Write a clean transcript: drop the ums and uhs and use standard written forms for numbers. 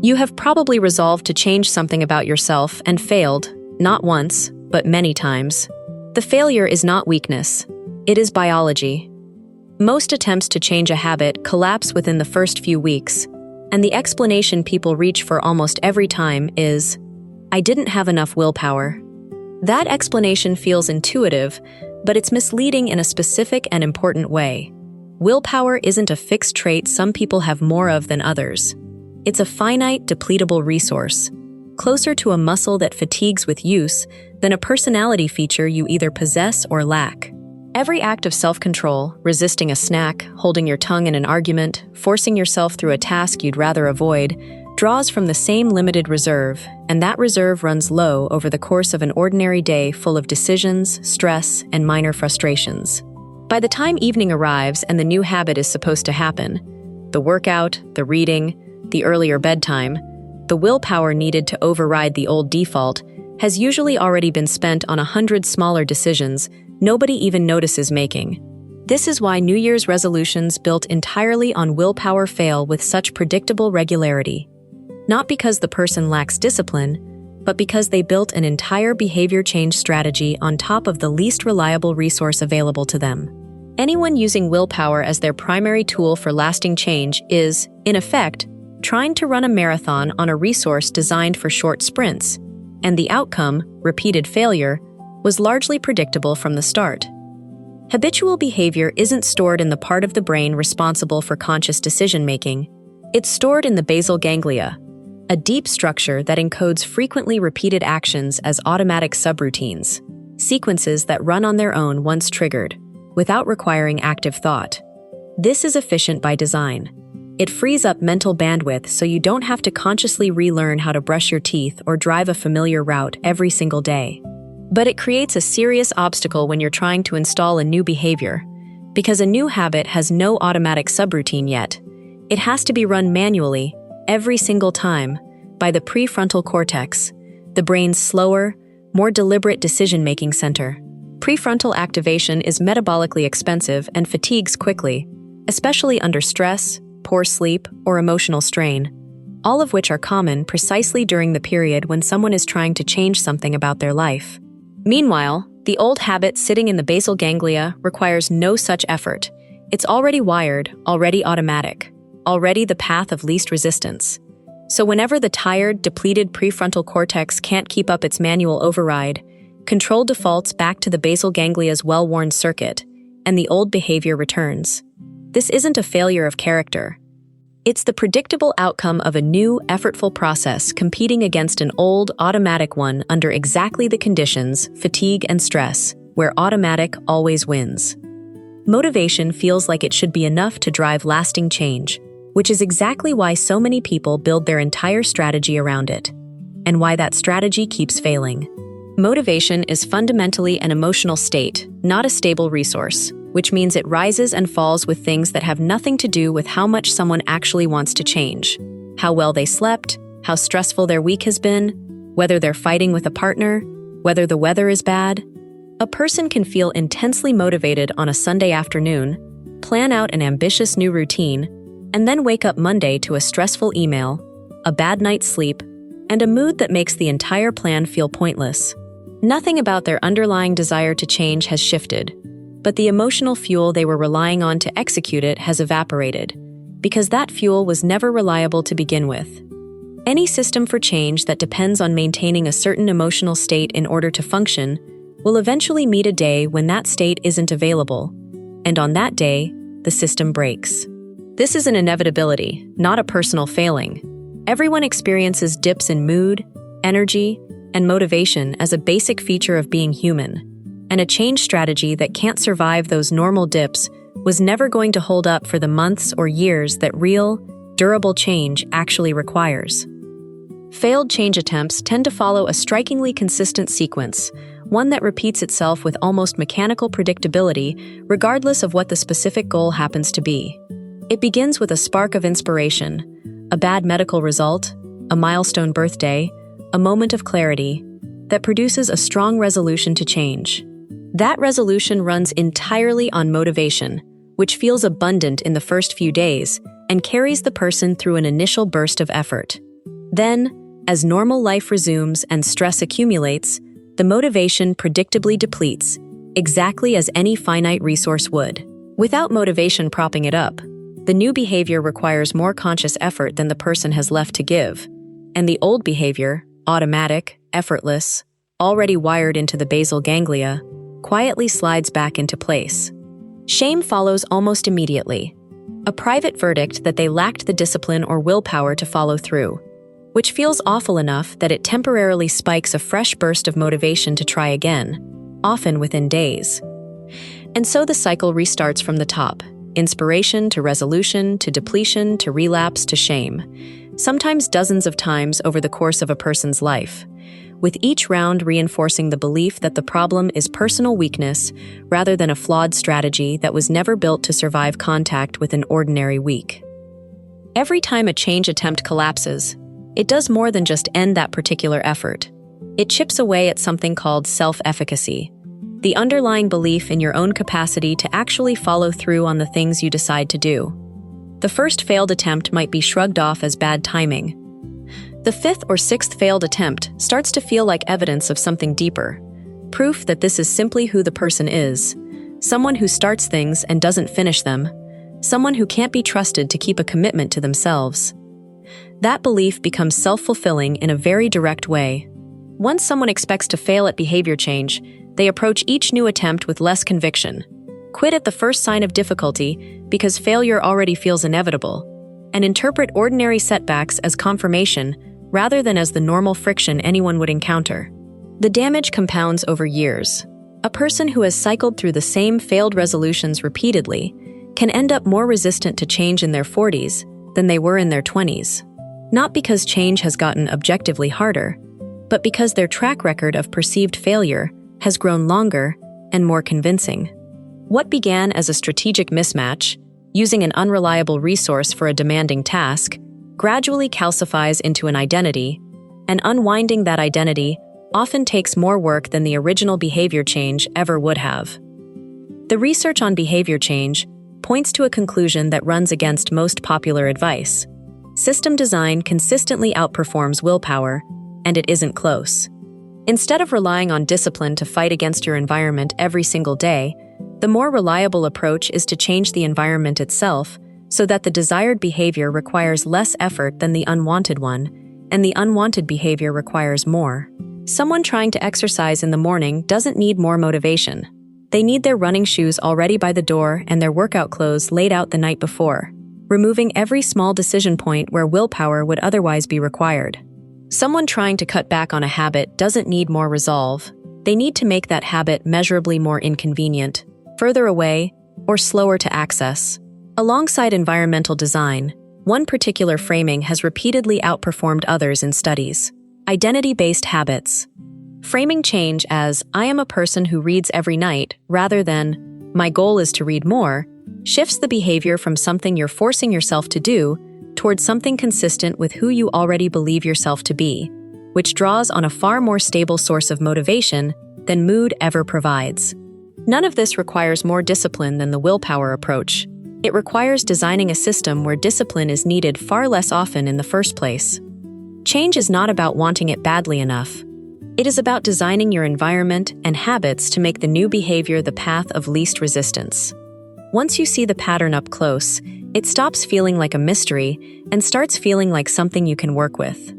You have probably resolved to change something about yourself and failed, not once, but many times. The failure is not weakness. It is biology. Most attempts to change a habit collapse within the first few weeks, and the explanation people reach for almost every time is, "I didn't have enough willpower." That explanation feels intuitive, but it's misleading in a specific and important way. Willpower isn't a fixed trait some people have more of than others. It's a finite, depletable resource, closer to a muscle that fatigues with use than a personality feature you either possess or lack. Every act of self-control, resisting a snack, holding your tongue in an argument, forcing yourself through a task you'd rather avoid, draws from the same limited reserve, and that reserve runs low over the course of an ordinary day full of decisions, stress, and minor frustrations. By the time evening arrives and the new habit is supposed to happen, the workout, the reading, the earlier bedtime, the willpower needed to override the old default has usually already been spent on 100 smaller decisions nobody even notices making. This is why New Year's resolutions built entirely on willpower fail with such predictable regularity. Not because the person lacks discipline, but because they built an entire behavior change strategy on top of the least reliable resource available to them. Anyone using willpower as their primary tool for lasting change is, in effect, trying to run a marathon on a resource designed for short sprints, and the outcome, repeated failure, was largely predictable from the start. Habitual behavior isn't stored in the part of the brain responsible for conscious decision-making. It's stored in the basal ganglia, a deep structure that encodes frequently repeated actions as automatic subroutines, sequences that run on their own once triggered, without requiring active thought. This is efficient by design. It frees up mental bandwidth so you don't have to consciously relearn how to brush your teeth or drive a familiar route every single day. But it creates a serious obstacle when you're trying to install a new behavior, because a new habit has no automatic subroutine yet. It has to be run manually, every single time, by the prefrontal cortex, the brain's slower, more deliberate decision-making center. Prefrontal activation is metabolically expensive and fatigues quickly, especially under stress, poor sleep, or emotional strain, all of which are common precisely during the period when someone is trying to change something about their life. Meanwhile, the old habit sitting in the basal ganglia requires no such effort. It's already wired, already automatic, already the path of least resistance. So whenever the tired, depleted prefrontal cortex can't keep up its manual override, control defaults back to the basal ganglia's well-worn circuit, and the old behavior returns. This isn't a failure of character. It's the predictable outcome of a new, effortful process competing against an old, automatic one under exactly the conditions, fatigue and stress, where automatic always wins. Motivation feels like it should be enough to drive lasting change, which is exactly why so many people build their entire strategy around it, and why that strategy keeps failing. Motivation is fundamentally an emotional state, not a stable resource, which means it rises and falls with things that have nothing to do with how much someone actually wants to change, how well they slept, how stressful their week has been, whether they're fighting with a partner, whether the weather is bad. A person can feel intensely motivated on a Sunday afternoon, plan out an ambitious new routine, and then wake up Monday to a stressful email, a bad night's sleep, and a mood that makes the entire plan feel pointless. Nothing about their underlying desire to change has shifted, but the emotional fuel they were relying on to execute it has evaporated, because that fuel was never reliable to begin with. Any system for change that depends on maintaining a certain emotional state in order to function will eventually meet a day when that state isn't available, and on that day, the system breaks. This is an inevitability, not a personal failing. Everyone experiences dips in mood, energy, and motivation as a basic feature of being human, and a change strategy that can't survive those normal dips was never going to hold up for the months or years that real, durable change actually requires. Failed change attempts tend to follow a strikingly consistent sequence, one that repeats itself with almost mechanical predictability, regardless of what the specific goal happens to be. It begins with a spark of inspiration, a bad medical result, a milestone birthday, a moment of clarity, that produces a strong resolution to change. That resolution runs entirely on motivation, which feels abundant in the first few days and carries the person through an initial burst of effort. Then, as normal life resumes and stress accumulates, the motivation predictably depletes, exactly as any finite resource would. Without motivation propping it up, the new behavior requires more conscious effort than the person has left to give, and the old behavior, automatic, effortless, already wired into the basal ganglia, quietly slides back into place. Shame follows almost immediately, a private verdict that they lacked the discipline or willpower to follow through, which feels awful enough that it temporarily spikes a fresh burst of motivation to try again, often within days. And so the cycle restarts from the top, inspiration to resolution to depletion to relapse to shame, sometimes dozens of times over the course of a person's life, with each round reinforcing the belief that the problem is personal weakness rather than a flawed strategy that was never built to survive contact with an ordinary week. Every time a change attempt collapses, it does more than just end that particular effort. It chips away at something called self-efficacy, the underlying belief in your own capacity to actually follow through on the things you decide to do. The first failed attempt might be shrugged off as bad timing. The fifth or sixth failed attempt starts to feel like evidence of something deeper, proof that this is simply who the person is, someone who starts things and doesn't finish them, someone who can't be trusted to keep a commitment to themselves. That belief becomes self-fulfilling in a very direct way. Once someone expects to fail at behavior change, they approach each new attempt with less conviction, quit at the first sign of difficulty because failure already feels inevitable, and interpret ordinary setbacks as confirmation rather than as the normal friction anyone would encounter. The damage compounds over years. A person who has cycled through the same failed resolutions repeatedly can end up more resistant to change in their 40s than they were in their 20s. Not because change has gotten objectively harder, but because their track record of perceived failure has grown longer and more convincing. What began as a strategic mismatch, using an unreliable resource for a demanding task, gradually calcifies into an identity, and unwinding that identity often takes more work than the original behavior change ever would have. The research on behavior change points to a conclusion that runs against most popular advice. System design consistently outperforms willpower, and it isn't close. Instead of relying on discipline to fight against your environment every single day, the more reliable approach is to change the environment itself so that the desired behavior requires less effort than the unwanted one, and the unwanted behavior requires more. Someone trying to exercise in the morning doesn't need more motivation. They need their running shoes already by the door and their workout clothes laid out the night before, removing every small decision point where willpower would otherwise be required. Someone trying to cut back on a habit doesn't need more resolve. They need to make that habit measurably more inconvenient, further away, or slower to access. Alongside environmental design, one particular framing has repeatedly outperformed others in studies: identity-based habits. Framing change as, "I am a person who reads every night," rather than, "My goal is to read more," shifts the behavior from something you're forcing yourself to do towards something consistent with who you already believe yourself to be, which draws on a far more stable source of motivation than mood ever provides. None of this requires more discipline than the willpower approach. It requires designing a system where discipline is needed far less often in the first place. Change is not about wanting it badly enough. It is about designing your environment and habits to make the new behavior the path of least resistance. Once you see the pattern up close, it stops feeling like a mystery and starts feeling like something you can work with.